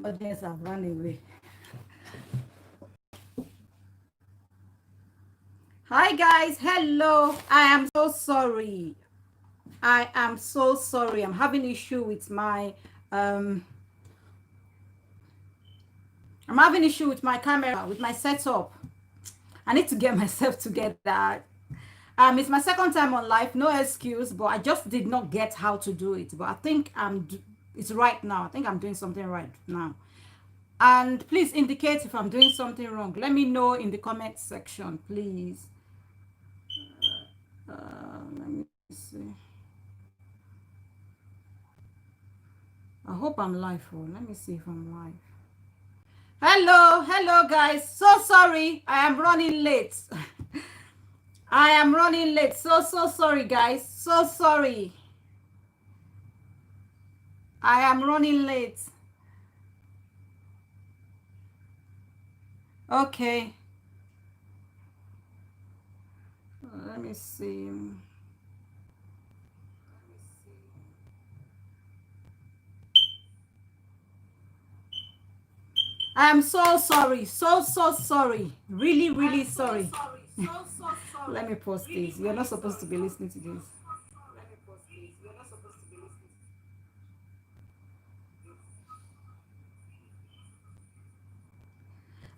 audience have run away. Hi guys, hello. I am so sorry. I am so sorry. I'm having issue with my camera, with my setup. I need to get myself together. It's my second time on live, no excuse, but I just did not get how to do it. But I think it's right now. I think I'm doing something right now. And please indicate if I'm doing something wrong. Let me know in the comment section, please. Let me see. I hope I'm live. Oh, let me see if I'm live. Hello guys. So sorry, I am running late. I am running late. So sorry guys. So sorry. I am running late. Okay. Let me see. I am so sorry. So sorry. Really sorry. Let me post this. You're not supposed to be listening to this.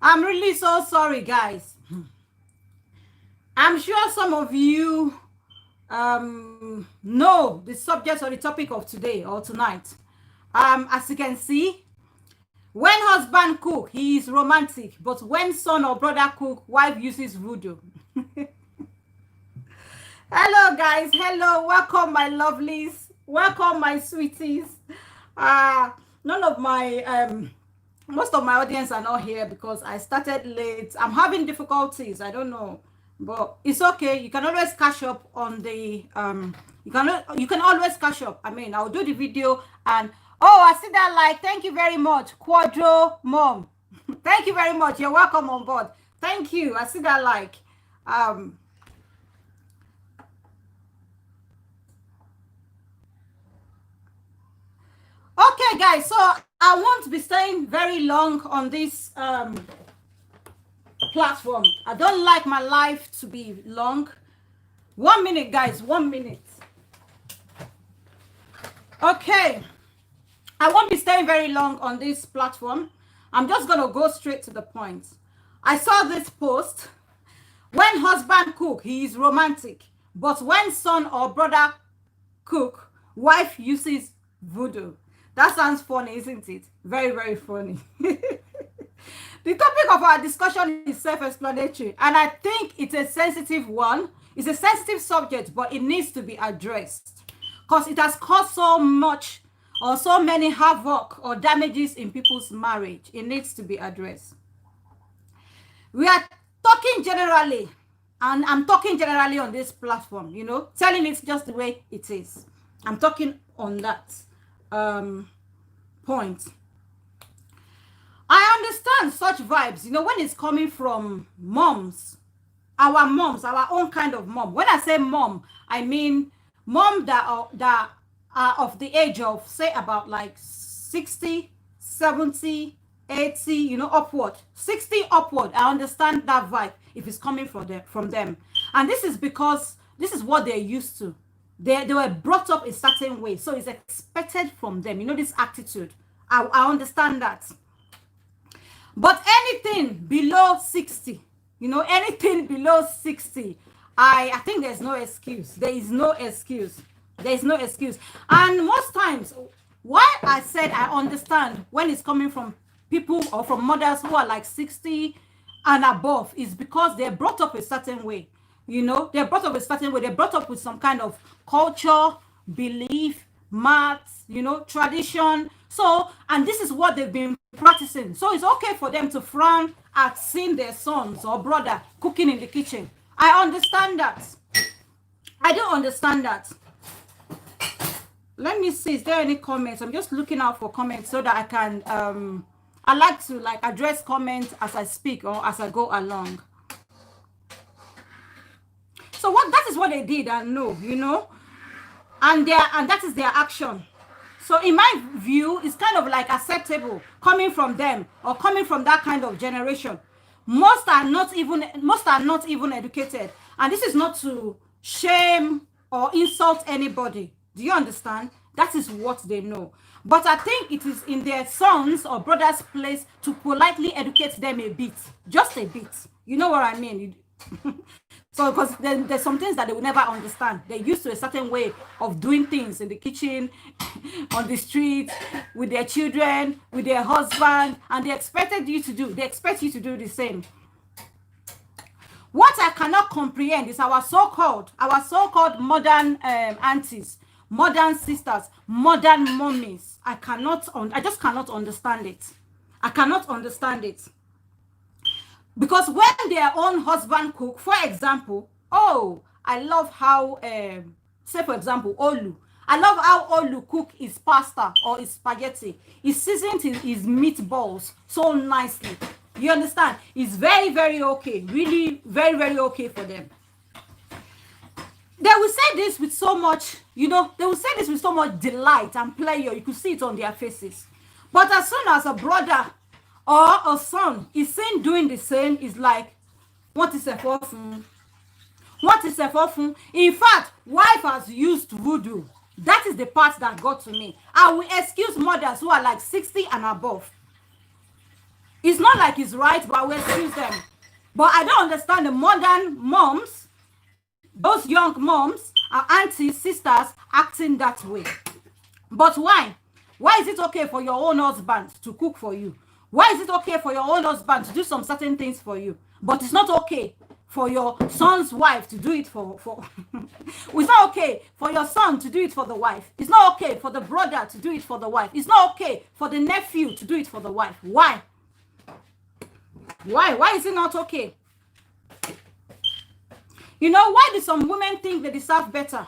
I'm really so sorry, guys. I'm sure some of you know the subject or the topic of today or tonight. As you can see, when husband cook, he is romantic, but when son or brother cook, wife uses voodoo. Hello guys, hello, welcome my lovelies, welcome my sweeties. None of my most of my audience are not here because I started late. I'm having difficulties, I don't know, but it's okay. You can always catch up on the you can always catch up. I mean, I'll do the video. And oh, I see that, like, thank you very much, Quadro Mom. Thank you very much, you're welcome on board. Thank you, I see that, like. Okay guys, so I won't be staying very long on this platform. I don't like my life to be long. 1 minute guys, 1 minute. Okay, I won't be staying very long on this platform. I'm just gonna go straight to the point. I saw this post. When husband cook, he is romantic, but when son or brother cook, wife uses voodoo. That sounds funny, isn't it? Very funny. The topic of our discussion is self-explanatory, and I think it's a sensitive one. It's a sensitive subject, but it needs to be addressed because it has caused so much or so many havoc or damages in people's marriage. It needs to be addressed. We are talking generally, and I'm talking generally on this platform, you know, telling it just the way it is. I'm talking on that point. I understand such vibes, you know, when it's coming from moms, our own kind of mom. When I say mom, I mean mom that are of the age of, say, about like 60, 70, 80, you know, upward. 60 upward. I understand that vibe if it's coming from them. And this is because this is what they're used to. They were brought up a certain way, so it's expected from them, you know, this attitude. I understand that. But anything below 60, you know, anything below 60, I think there's no excuse. There is no excuse. There is no excuse. And most times, why I said I understand when it's coming from people or from mothers who are like 60 and above is because they're brought up a certain way. You know, they're brought up a certain way. They're brought up with some kind of culture, belief, maths, you know, tradition. So, and this is what they've been practicing. So it's okay for them to frown at seeing their sons or brother cooking in the kitchen. I understand that. I don't understand that. Let me see, is there any comments? I'm just looking out for comments so that I can I like to like address comments as I speak or as I go along. So that is what they did, and no, you know, and that is their action. So in my view, it's kind of like acceptable coming from them or coming from that kind of generation. Most are not even educated. And this is not to shame or insult anybody. Do you understand? That is what they know. But I think it is in their sons or brothers' place to politely educate them a bit. Just a bit. You know what I mean? So, because there's some things that they will never understand. They're used to a certain way of doing things in the kitchen, on the street, with their children, with their husband, and they expect you to do the same. What I cannot comprehend is our so-called modern aunties, modern sisters, modern mummies. I just cannot understand it. I cannot understand it. Because when their own husband cook, for example, I love how, say for example, Olu. I love how Olu cook his pasta or his spaghetti. He seasoned his meatballs so nicely. You understand? It's very, very okay. Really, very, very okay for them. They will say this with so much, they will say this with so much delight and pleasure. You could see it on their faces. But as soon as a brother or a son is seen doing the same, is like, what is a fofun? What is a fofun? In fact, wife has used voodoo. That is the part that got to me. I will excuse mothers who are like 60 and above. It's not like it's right, but I will excuse them. But I don't understand the modern moms, those young moms, our aunties, sisters, acting that way. But why? Why is it okay for your own husband to cook for you? Why is it okay for your own husband to do some certain things for you, but it's not okay for your son's wife to do it for it's not okay for your son to do it for the wife. It's not okay for the brother to do it for the wife. It's not okay for the nephew to do it for the wife. Why? Why is it not okay? Why do some women think they deserve better?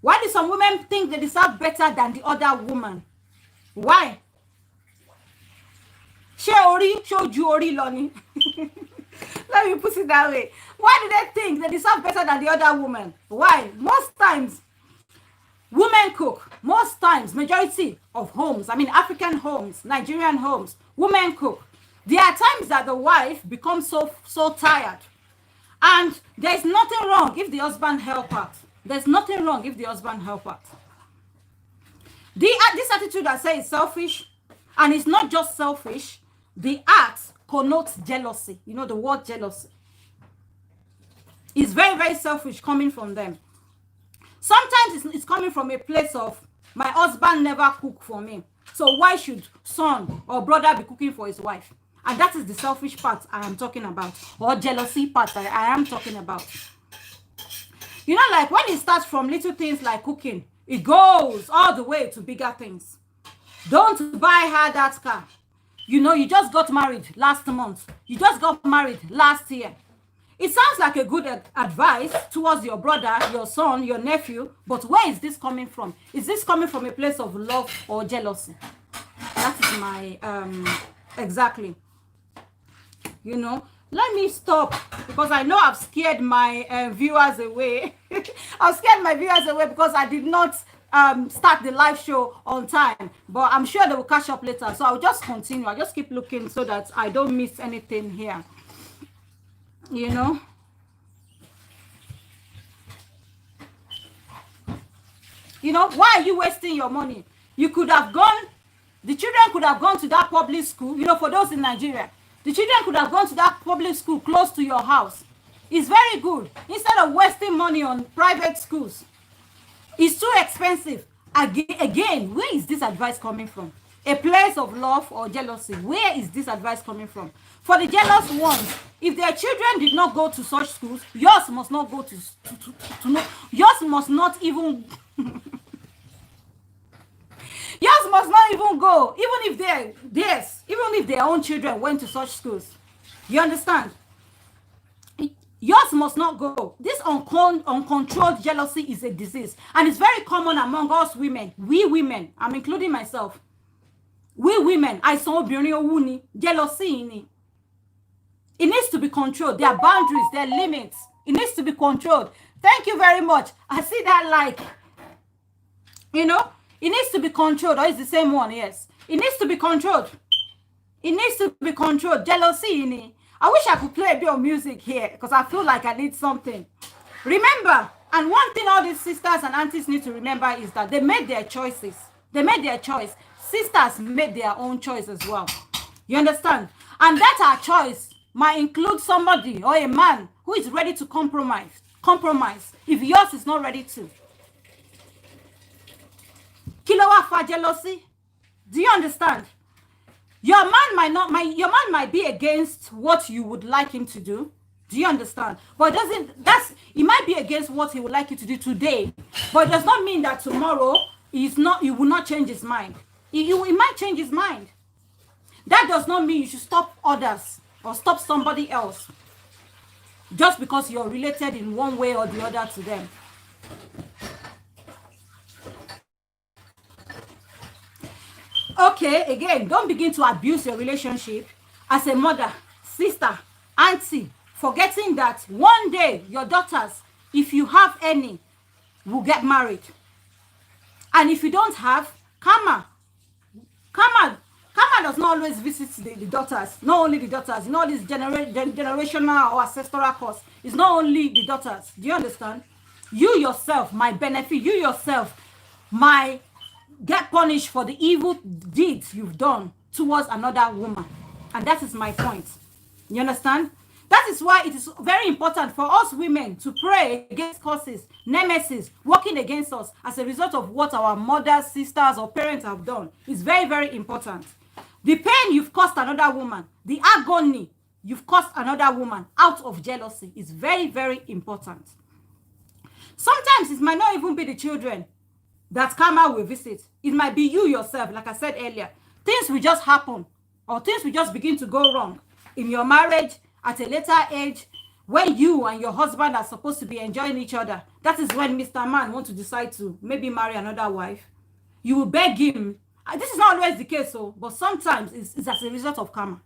Why do some women think they deserve better than the other woman? Why? Let me put it that way. Why do they think they deserve better than the other woman? Why? Most times, women cook. Most times, majority of homes, African homes, Nigerian homes, women cook. There are times that the wife becomes so tired. And there's nothing wrong if the husband help out. There's nothing wrong if the husband help out. This attitude I say is selfish, and it's not just selfish. The act connotes jealousy. The word jealousy. It's very, very selfish coming from them. Sometimes it's coming from a place of, my husband never cook for me. So why should son or brother be cooking for his wife? And that is the selfish part I am talking about. Or jealousy part I am talking about. Like when it starts from little things like cooking, it goes all the way to bigger things. Don't buy her that car. You just got married last month. You just got married last year. It sounds like a good advice towards your brother, your son, your nephew. But where is this coming from? Is this coming from a place of love or jealousy? That is my, exactly. Let me stop because I know I've scared my viewers away. I've scared my viewers away because I did not start the live show on time, but I'm sure they will catch up later. So I'll just continue. I'll just keep looking so that I don't miss anything here. Why are you wasting your money? You could have gone, the children could have gone to that public school, for those in Nigeria. The children could have gone to that public school close to your house. It's very good. Instead of wasting money on private schools. It's too expensive. Again, where is this advice coming from? A place of love or jealousy? Where is this advice coming from? For the jealous ones, if their children did not go to such schools, yours must not go to know. Yours must not even... yours must not even go, even if their own children went to such schools. You understand? Yours must not go. This uncontrolled jealousy is a disease, and it's very common among us women. We women, I'm including myself. We women, I saw jealousy. It needs to be controlled. There are boundaries, there are limits. It needs to be controlled. Thank you very much. I see that like, It needs to be controlled. Or it's the same one, yes. It needs to be controlled. It needs to be controlled. Jealousy in it. I wish I could play a bit of music here because I feel like I need something. Remember, and one thing all these sisters and aunties need to remember is that they made their choices. They made their choice. Sisters made their own choice as well. You understand? And that our choice might include somebody or a man who is ready to compromise. Compromise if yours is not ready to. Kilowa for jealousy. Do you understand? Your man might be against what you would like him to do. Do you understand? But it might be against what he would like you to do today. But it does not mean that tomorrow he will not change his mind. He might change his mind. That does not mean you should stop others or stop somebody else just because you're related in one way or the other to them. Okay, again, don't begin to abuse your relationship as a mother, sister, auntie, forgetting that one day your daughters, if you have any, will get married. And if you don't have, karma does not always visit the daughters, not only the daughters, you know, this generational or ancestral cause. It's not only the daughters. Do you understand? You yourself might benefit, you yourself might get punished for the evil deeds you've done towards another woman. And that is my point. You understand? That is why it is very important for us women to pray against curses, nemesis, working against us as a result of what our mothers, sisters, or parents have done. It's very, very important. The pain you've caused another woman, the agony you've caused another woman out of jealousy is very, very important. Sometimes it might not even be the children that karma will visit. It might be you yourself, like I said earlier. Things will just happen, or things will just begin to go wrong in your marriage at a later age, when you and your husband are supposed to be enjoying each other. That is when Mr. Man wants to decide to maybe marry another wife. You will beg him. This is not always the case, but sometimes it's as a result of karma.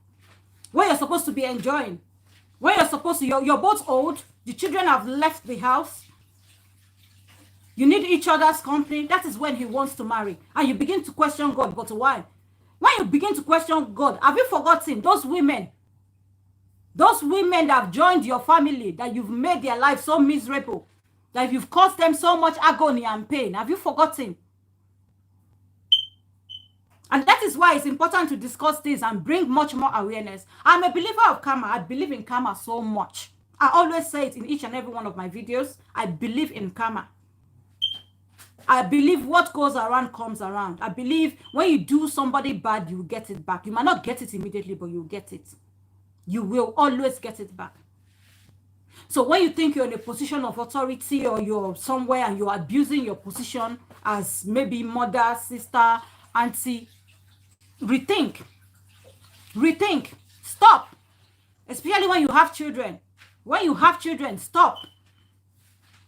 When you're supposed to be enjoying, when you're supposed to, you're both old, the children have left the house, you need each other's company. That is when he wants to marry. And you begin to question God. But why? When you begin to question God, have you forgotten those women that have joined your family, that you've made their life so miserable, that you've caused them so much agony and pain? Have you forgotten? And that is why it's important to discuss this and bring much more awareness. I'm a believer of karma. I believe in karma so much. I always say it in each and every one of my videos. I believe in karma. I believe what goes around comes around. I believe when you do somebody bad, you will get it back. You might not get it immediately, but you'll get it. You will always get it back. So when you think you're in a position of authority or you're somewhere and you're abusing your position as maybe mother, sister, auntie, rethink. Stop. Especially when you have children. When you have children, stop.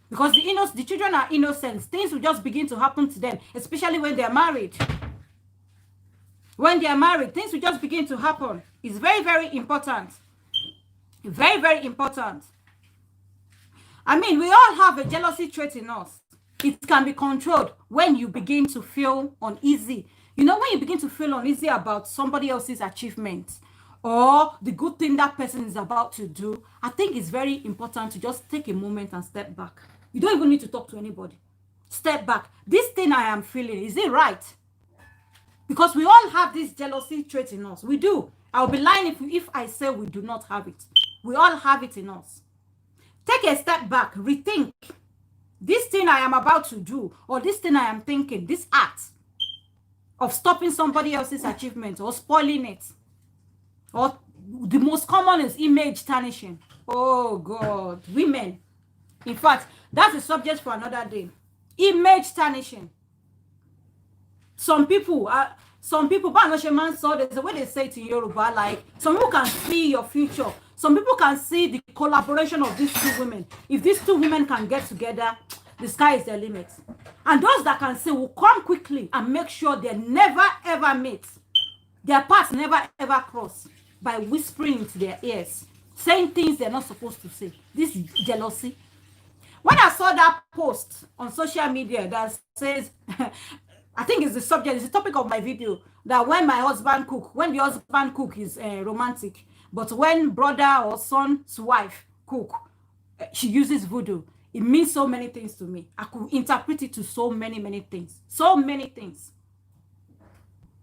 Because the children are innocent. Things will just begin to happen to them, especially when they're married. When they're married, things will just begin to happen. It's very, very important. Very, very important. I mean, we all have a jealousy trait in us. It can be controlled when you begin to feel uneasy. You know, when you begin to feel uneasy about somebody else's achievements or the good thing that person is about to do, I think it's very important to just take a moment and step back. You don't even need to talk to anybody. Step back. This thing I am feeling, is it right? Because we all have this jealousy trait in us. We do. I'll be lying if I say we do not have it. We all have it in us. Take a step back. Rethink. This thing I am about to do, or this thing I am thinking, this act of stopping somebody else's achievement or spoiling it, or the most common is image tarnishing. Oh God, women. In fact, that's a subject for another day. Image tarnishing. Some people, there's a way they say it in Yoruba, like, some people can see your future. Some people can see the collaboration of these two women. If these two women can get together, the sky is their limit. And those that can see will come quickly and make sure they never ever meet. Their paths never ever cross by whispering into their ears, saying things they're not supposed to say. This is jealousy. When I saw that post on social media that says, I think it's the subject, it's the topic of my video, that when my husband cook, when the husband cook is romantic, but when brother or son's wife cook, she uses voodoo. It means so many things to me. I could interpret it to so many things, so many things.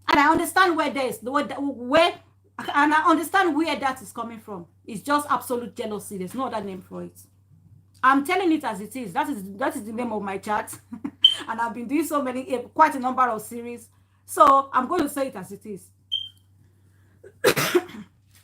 And I understand where there is where, and I understand where that is coming from. It's just absolute jealousy. There's no other name for it. I'm telling it as it is. That is the name of my chat. And I've been doing so many, quite a number of series. So I'm going to say it as it is.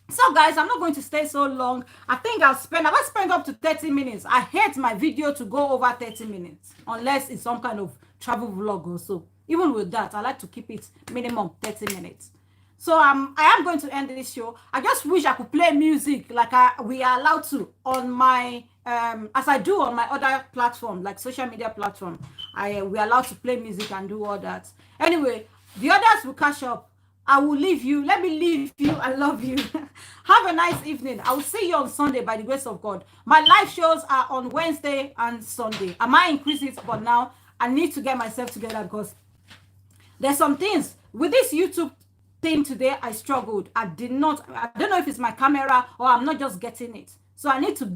So guys, I'm not going to stay so long. I think I've spent up to 30 minutes. I hate my video to go over 30 minutes, unless it's some kind of travel vlog or so. Even with that, I like to keep it minimum 30 minutes. So I am going to end this show. I just wish I could play music like we are allowed to on my as I do on my other platform, like social media platform. We are allowed to play music and do all that. Anyway, the others will catch up. I will leave you. Let me leave you. I love you. Have a nice evening. I will see you on Sunday by the grace of God. My live shows are on Wednesday and Sunday. I might increase it, but now I need to get myself together because there's some things with this YouTube thing today. I struggled. I don't know if it's my camera or I'm not just getting it. So I need to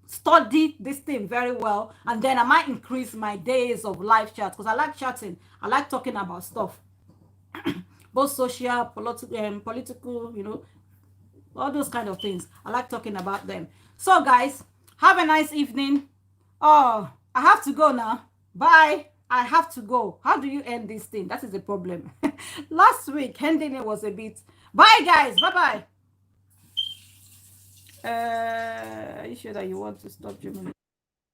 study this thing very well, and then I might increase my days of live chat because I like chatting. I like talking about stuff. Both social, political, you know, all those kind of things. I like talking about them. So guys, have a nice evening. Oh, I have to go now. Bye. I have to go. How do you end this thing? That is the problem. Last week, ending it was a bit. Bye guys. Bye-bye. Are you sure that you want to stop Germany?